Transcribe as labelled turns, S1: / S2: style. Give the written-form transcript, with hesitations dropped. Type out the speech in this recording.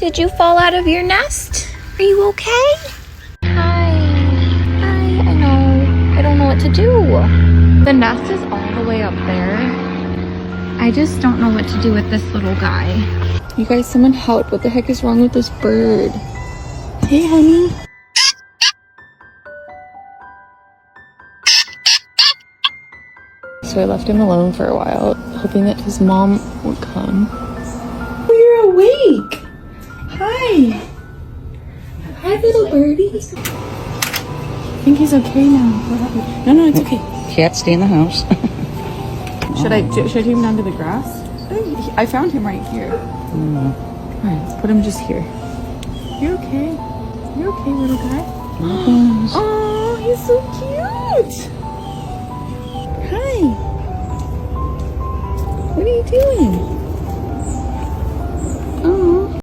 S1: Did you fall out of your nest? Are you okay? Hi. I know. I don't know what to do. The nest is all the way up there. I just don't know what to do with this little guy. You guys, someone help. What the heck is wrong with this bird? Hey, honey. So I left him alone for a while, hoping that his mom would come. Oh, you're awake. Hi. Hi, little birdie. I think he's okay now. What happened? No, it's okay.
S2: Cats stay in the house.
S1: Should I take him down to the grass? I found him right here. All right, let's put him just here. You okay? You okay, little guy? Oh, he's so cute. Hi. What are you doing? Oh.